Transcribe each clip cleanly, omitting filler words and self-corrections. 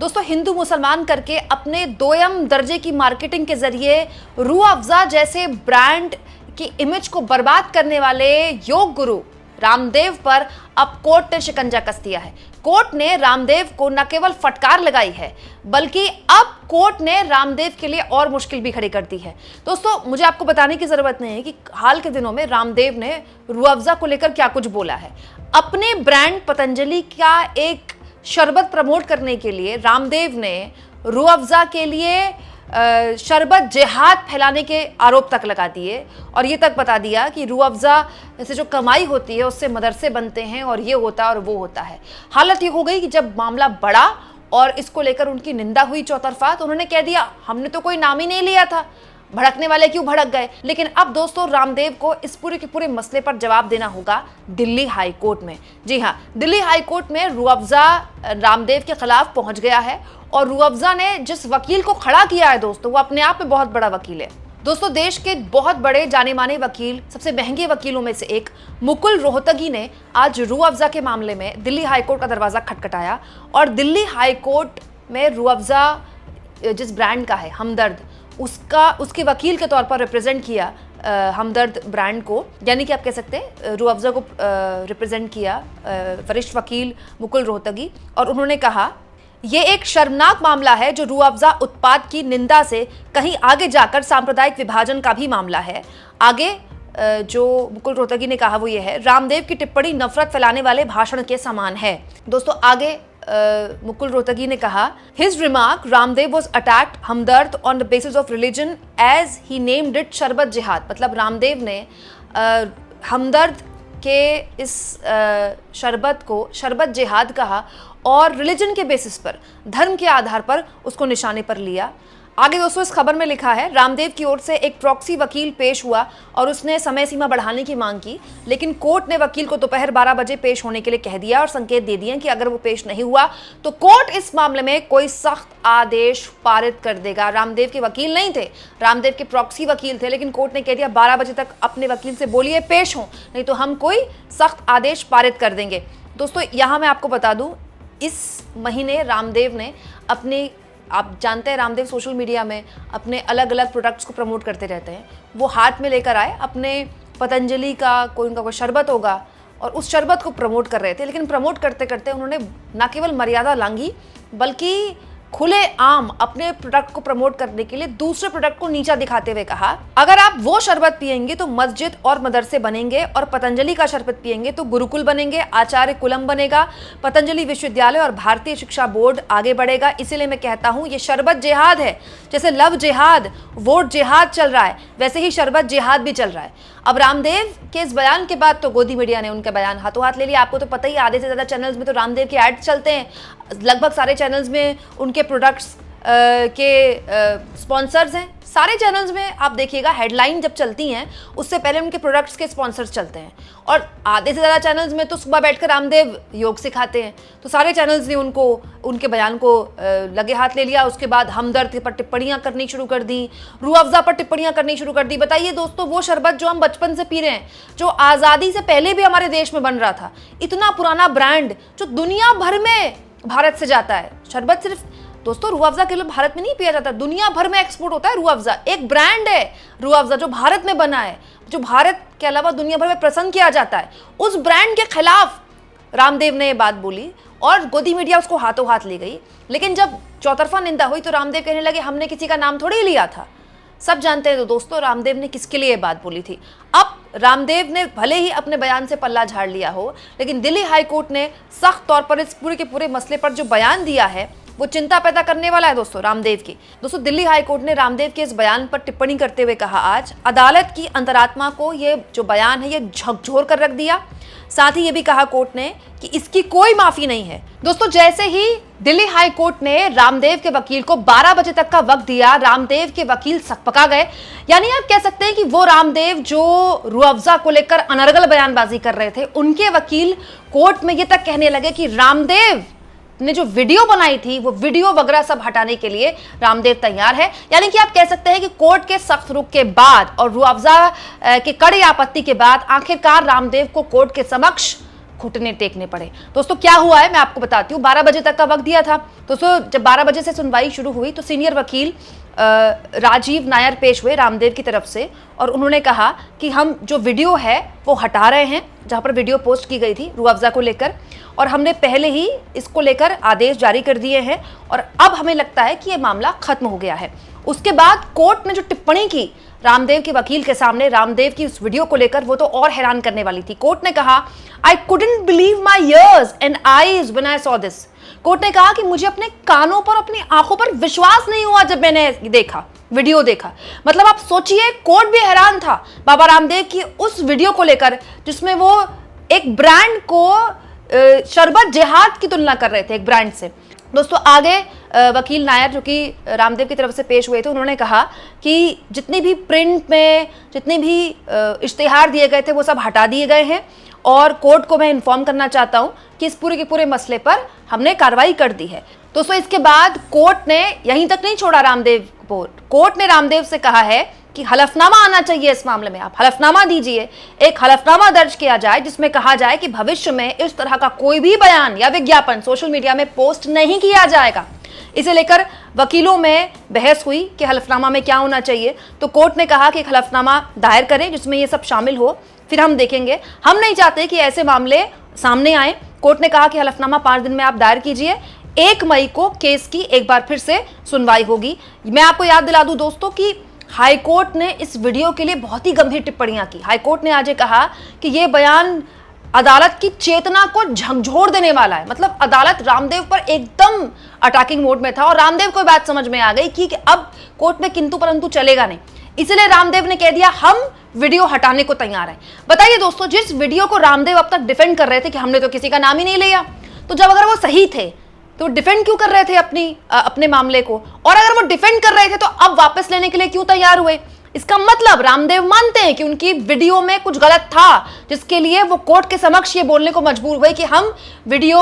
दोस्तों हिंदू मुसलमान करके अपने दोयम दर्जे की मार्केटिंग के जरिए रूह अफ़ज़ा जैसे ब्रांड की इमेज को बर्बाद करने वाले योग गुरु रामदेव पर अब कोर्ट ने शिकंजा कस दिया है। कोर्ट ने रामदेव को न केवल फटकार लगाई है बल्कि अब कोर्ट ने रामदेव के लिए और मुश्किल भी खड़ी कर दी है। दोस्तों मुझे आपको बताने की जरूरत नहीं है कि हाल के दिनों में रामदेव ने रूह अफ़ज़ा को लेकर क्या कुछ बोला है। अपने ब्रांड पतंजलि का एक शरबत प्रमोट करने के लिए रामदेव ने रूह अफ़ज़ा के लिए शरबत जिहाद फैलाने के आरोप तक लगा दिए और ये तक बता दिया कि रूह अफ़ज़ा से जो कमाई होती है उससे मदरसे बनते हैं और ये होता है और वो होता है। हालत ये हो गई कि जब मामला बढ़ा और इसको लेकर उनकी निंदा हुई चौतरफा तो उन्होंने कह दिया हमने तो कोई नाम ही नहीं लिया था, भड़कने वाले क्यों भड़क गए। लेकिन अब दोस्तों रामदेव को इस पूरे के पूरे मसले पर जवाब देना होगा दिल्ली हाई कोर्ट में। जी हाँ, दिल्ली हाई कोर्ट में रूह अफ़ज़ा रामदेव के खिलाफ पहुंच गया है और रूह अफ़ज़ा ने जिस वकील को खड़ा किया है दोस्तों वो अपने आप में बहुत बड़ा वकील है। दोस्तों देश के बहुत बड़े जाने माने वकील, सबसे महंगे वकीलों में से एक मुकुल रोहतगी ने आज रूह अफ़ज़ा के मामले में दिल्ली हाई कोर्ट का दरवाज़ा खटखटाया और दिल्ली हाई कोर्ट में रूह अफ़ज़ा जिस ब्रांड का है हमदर्द उसके वकील के तौर पर रिप्रेजेंट किया हमदर्द ब्रांड को, यानी कि आप कह सकते हैं रूह अफ़ज़ा को रिप्रेजेंट किया वरिष्ठ वकील मुकुल रोहतगी। और उन्होंने कहा ये एक शर्मनाक मामला है जो रूह अफ़ज़ा उत्पाद की निंदा से कहीं आगे जाकर सांप्रदायिक विभाजन का भी मामला है। आगे जो मुकुल रोहतगी ने कहा वो ये है रामदेव की टिप्पणी नफरत फैलाने वाले भाषण के समान है। दोस्तों आगे मुकुल रोहतगी ने कहा his remark Ramdev was attacked Hamdard on the basis of religion as he named it sharbat jihad. मतलब रामदेव ने हमदर्द के इस शरबत को शरबत जिहाद कहा और रिलीजन के बेसिस पर, धर्म के आधार पर उसको निशाने पर लिया। आगे दोस्तों इस खबर में लिखा है रामदेव की ओर से एक प्रॉक्सी वकील पेश हुआ और उसने समय सीमा बढ़ाने की मांग की, लेकिन कोर्ट ने वकील को दोपहर 12 बजे पेश होने के लिए कह दिया और संकेत दे दिए कि अगर वो पेश नहीं हुआ तो कोर्ट इस मामले में कोई सख्त आदेश पारित कर देगा। रामदेव के वकील नहीं थे, रामदेव के प्रॉक्सी वकील थे, लेकिन कोर्ट ने कह दिया 12 बजे तक अपने वकील से बोलिए पेश हो, नहीं तो हम कोई सख्त आदेश पारित कर देंगे। दोस्तों यहाँ मैं आपको बता दूं इस महीने रामदेव ने अपनी, आप जानते हैं रामदेव सोशल मीडिया में अपने अलग अलग प्रोडक्ट्स को प्रमोट करते रहते हैं, वो हाथ में लेकर आए अपने पतंजलि का उनका कोई शरबत होगा और उस शरबत को प्रमोट कर रहे थे। लेकिन प्रमोट करते करते उन्होंने न केवल मर्यादा लांघी बल्कि खुले आम अपने प्रोडक्ट को प्रमोट करने के लिए दूसरे प्रोडक्ट को नीचा दिखाते हुए कहा अगर आप वो शरबत पिएंगे तो मस्जिद और मदरसे बनेंगे और पतंजलि का शरबत पिएंगे तो गुरुकुल बनेंगे, आचार्य कुलम बनेगा, पतंजलि विश्वविद्यालय और भारतीय शिक्षा बोर्ड आगे बढ़ेगा। इसीलिए मैं कहता हूँ ये शरबत जिहाद है। जैसे लव जिहाद, वोट जिहाद चल रहा है, वैसे ही शरबत जिहाद भी चल रहा है। अब रामदेव के इस बयान के बाद तो गोदी मीडिया ने उनका बयान हाथों हाथ ले लिया। आपको तो पता ही आधे से ज़्यादा चैनल्स में तो रामदेव के ऐड चलते हैं, लगभग सारे चैनल्स में उनके प्रोडक्ट्स के स्पॉन्सर्स हैं। सारे चैनल्स में आप देखिएगा हेडलाइन जब चलती हैं उससे पहले उनके प्रोडक्ट्स के स्पॉन्सर्स चलते हैं और आधे से ज़्यादा चैनल्स में तो सुबह बैठकर रामदेव योग सिखाते हैं। तो सारे चैनल्स ने उनको उनके बयान को लगे हाथ ले लिया। उसके बाद हमदर्द पर टिप्पणियाँ करनी शुरू कर दी, रूह अफ़ज़ा पर टिप्पणियाँ करनी शुरू कर दी। बताइए दोस्तों वो शरबत जो हम बचपन से पी रहे हैं, जो आज़ादी से पहले भी हमारे देश में बन रहा था, इतना पुराना ब्रांड जो दुनिया भर में भारत से जाता है। शरबत सिर्फ दोस्तों रूह अफ़ज़ा के लिए भारत में नहीं पिया जाता, दुनिया भर में एक्सपोर्ट होता है। रूह अफ़ज़ा एक ब्रांड है, रूह अफ़ज़ा जो भारत में बना है, जो भारत के अलावा दुनिया भर में पसंद किया जाता है। उस ब्रांड के खिलाफ रामदेव ने ये बात बोली और गोदी मीडिया उसको हाथों हाथ ले गई। लेकिन जब चौतरफा निंदा हुई तो रामदेव कहने लगे हमने किसी का नाम थोड़ी लिया था। सब जानते हैं तो दोस्तों रामदेव ने किसके लिए बात बोली थी। अब रामदेव ने भले ही अपने बयान से पल्ला झाड़ लिया हो, लेकिन दिल्ली हाई कोर्ट ने सख्त तौर पर इस पूरे के पूरे मसले पर जो बयान दिया है वो चिंता पैदा करने वाला है दोस्तों रामदेव की। दोस्तों दिल्ली हाई कोर्ट ने रामदेव के इस बयान पर टिप्पणी करते हुए कहा आज अदालत की अंतरात्मा को ये जो बयान है ये झकझोर कर रख दिया। साथ ही ये भी कहा कोर्ट ने कि इसकी कोई माफी नहीं है। दोस्तों जैसे ही दिल्ली हाई कोर्ट ने रामदेव के वकील को 12 बजे तक का वक्त दिया, रामदेव के वकील सकपका गए। यानी आप कह सकते हैं कि वो रामदेव जो रूह अफ़ज़ा को लेकर अनर्गल बयानबाजी कर रहे थे, उनके वकील कोर्ट में ये तक कहने लगे कि रामदेव ने जो वीडियो बनाई थी वो वीडियो वगैरह सब हटाने के लिए रामदेव तैयार है। यानी कि आप कह सकते हैं कि कोर्ट के सख्त रुख के बाद और रूह अफ़ज़ा के कड़ी आपत्ति के बाद आखिरकार रामदेव को कोर्ट के समक्ष घुटने टेकने पड़े। दोस्तों क्या हुआ है मैं आपको बताती हूँ। 12 बजे तक का वक्त दिया था दोस्तों। जब 12 बजे से सुनवाई शुरू हुई तो सीनियर वकील राजीव नायर पेश हुए रामदेव की तरफ से, और उन्होंने कहा कि हम जो वीडियो है वो हटा रहे हैं जहां पर वीडियो पोस्ट की गई थी रूह अफ़ज़ा को लेकर, और हमने पहले ही इसको लेकर आदेश जारी कर दिए हैं और अब हमें लगता है कि ये मामला खत्म हो गया है। उसके बाद कोर्ट ने जो टिप्पणी की रामदेव के वकील के सामने रामदेव की उस वीडियो को लेकर, वो तो और हैरान करने वाली थी। कोर्ट ने कहा, I couldn't believe my years and eyes when I saw this. Court ने कहा कि मुझे अपने कानों पर, अपनी आंखों पर विश्वास नहीं हुआ जब मैंने देखा, वीडियो देखा। मतलब आप सोचिए, कोर्ट भी हैरान था बाबा रामदेव की उस वीडियो को लेकर जिसमें वो एक ब्रांड को शरबत जिहाद की तुलना कर रहे थे एक ब्रांड से। दोस्तों आगे वकील नायर जो कि रामदेव की तरफ से पेश हुए थे, उन्होंने कहा कि जितने भी प्रिंट में जितने भी इश्तिहार दिए गए थे वो सब हटा दिए गए हैं, और कोर्ट को मैं इन्फॉर्म करना चाहता हूं कि इस पूरे के पूरे मसले पर हमने कार्रवाई कर दी है। दोस्तों इसके बाद कोर्ट ने यहीं तक नहीं छोड़ा रामदेव को। कोर्ट ने रामदेव से कहा है कि हलफनामा आना चाहिए इस मामले में, आप हलफनामा दीजिए, एक हलफनामा दर्ज किया जाए जिसमें कहा जाए कि भविष्य में इस तरह का कोई भी बयान या विज्ञापन सोशल मीडिया में पोस्ट नहीं किया जाएगा। इसे लेकर वकीलों में बहस हुई कि हलफनामा में क्या होना चाहिए, तो कोर्ट ने कहा कि एक हलफनामा दायर करें जिसमें ये सब शामिल हो, फिर हम देखेंगे। हम नहीं चाहते कि ऐसे मामले सामने आए। कोर्ट ने कहा कि हलफनामा 5 दिन में आप दायर कीजिए, 1 मई को केस की एक बार फिर से सुनवाई होगी। मैं आपको याद दिला दूं दोस्तों कि हाईकोर्ट ने इस वीडियो के लिए बहुत ही गंभीर टिप्पणियां की। हाईकोर्ट ने आज ये कहा कि ये बयान अदालत की चेतना को झकझोर देने वाला है। मतलब अदालत रामदेव पर एकदम अटैकिंग मोड में था और रामदेव को बात समझ में आ गई कि अब कोर्ट में किंतु परंतु चलेगा नहीं, इसलिए रामदेव ने कह दिया हम वीडियो हटाने को तैयार हैं। बताइए दोस्तों, जिस वीडियो को रामदेव अब तक डिफेंड कर रहे थे कि हमने तो किसी का नाम ही नहीं लिया, तो जब अगर वो सही थे तो डिफेंड क्यों कर रहे थे अपने मामले को, और अगर वो डिफेंड कर रहे थे तो अब वापस लेने के लिए क्यों तैयार हुए? इसका मतलब रामदेव मानते हैं कि उनकी वीडियो में कुछ गलत था, जिसके लिए वो कोर्ट के समक्ष ये बोलने को मजबूर हुए कि हम वीडियो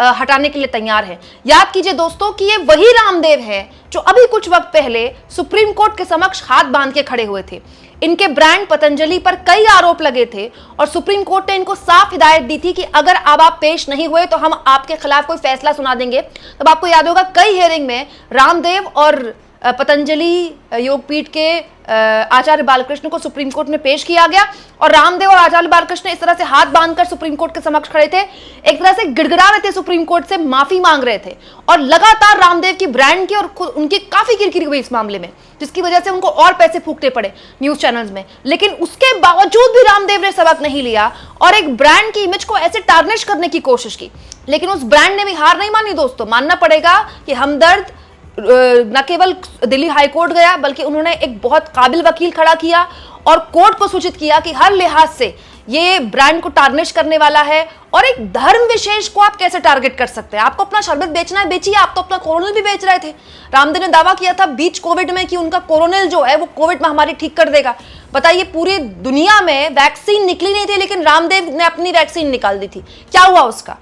हटाने के लिए तैयार हैं। याद कीजिए दोस्तों कि ये वही रामदेव है जो अभी कुछ वक्त पहले सुप्रीम कोर्ट के समक्ष हाथ बांध के खड़े हुए थे। इनके ब्रांड पतंजलि पर कई आरोप लगे थे और सुप्रीम कोर्ट ने इनको साफ हिदायत दी थी कि अगर अब आप पेश नहीं हुए तो हम आपके खिलाफ कोई फैसला सुना देंगे। तब आपको याद होगा कई हियरिंग में रामदेव और पतंजलि योगपीठ के आचार्य बालकृष्ण को सुप्रीम कोर्ट में पेश किया गया और रामदेव और आचार्य बालकृष्ण इस तरह से हाथ बांधकर सुप्रीम कोर्ट के समक्ष खड़े थे, एक तरह से गिड़गिड़ा रहे थे, सुप्रीम कोर्ट से माफी मांग रहे थे और लगातार रामदेव की ब्रांड की और खुद उनकी काफी किरकिरी हुई इस मामले में, जिसकी वजह से उनको और पैसे फूकने पड़े न्यूज चैनल्स में। लेकिन उसके बावजूद भी रामदेव ने सबक नहीं लिया और एक ब्रांड की इमेज को ऐसे टार्निश करने की कोशिश की। लेकिन उस ब्रांड ने भी हार नहीं मानी दोस्तों। मानना पड़ेगा कि हमदर्द न केवल दिल्ली हाईकोर्ट गया बल्कि उन्होंने एक बहुत काबिल वकील खड़ा किया और कोर्ट को सूचित किया कि हर लिहाज से ये ब्रांड को टार्निश करने वाला है और एक धर्म विशेष को आप कैसे टारगेट कर सकते हैं। आपको अपना शरबत बेचना है, बेचिए, आप तो अपना कोरोनिल भी बेच रहे थे। रामदेव ने दावा किया था बीच कोविड में कि उनका कोरोनिल जो है वो कोविड महामारी ठीक कर देगा। बताइए पूरी दुनिया में वैक्सीन निकली नहीं थी लेकिन रामदेव ने अपनी वैक्सीन निकाल दी थी। क्या हुआ उसका?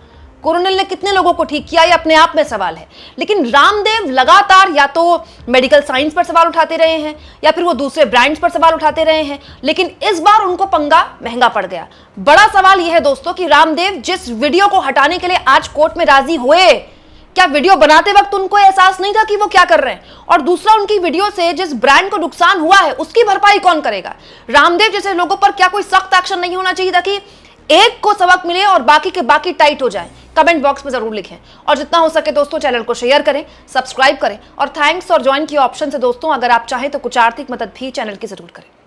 कोरोनिल ने कितने लोगों को ठीक किया, ये अपने आप में सवाल है। लेकिन रामदेव लगातार या तो मेडिकल साइंस पर सवाल उठाते रहे हैं या फिर वो दूसरे ब्रांड्स पर सवाल उठाते रहे हैं, लेकिन इस बार उनको पंगा महंगा पड़ गया। बड़ा सवाल यह है दोस्तों कि रामदेव जिस वीडियो को हटाने के लिए आज कोर्ट में राजी हुए, क्या वीडियो बनाते वक्त उनको एहसास नहीं था कि वो क्या कर रहे हैं? और दूसरा, उनकी वीडियो से जिस ब्रांड को नुकसान हुआ है उसकी भरपाई कौन करेगा? रामदेव जैसे लोगों पर क्या कोई सख्त एक्शन नहीं होना चाहिए ताकि एक को सबक मिले और बाकी के बाकी टाइट हो जाए? कमेंट बॉक्स में जरूर लिखें और जितना हो सके दोस्तों चैनल को शेयर करें, सब्सक्राइब करें और थैंक्स और ज्वाइन किए ऑप्शन से दोस्तों अगर आप चाहें तो कुछ आर्थिक मदद भी चैनल की जरूर करें।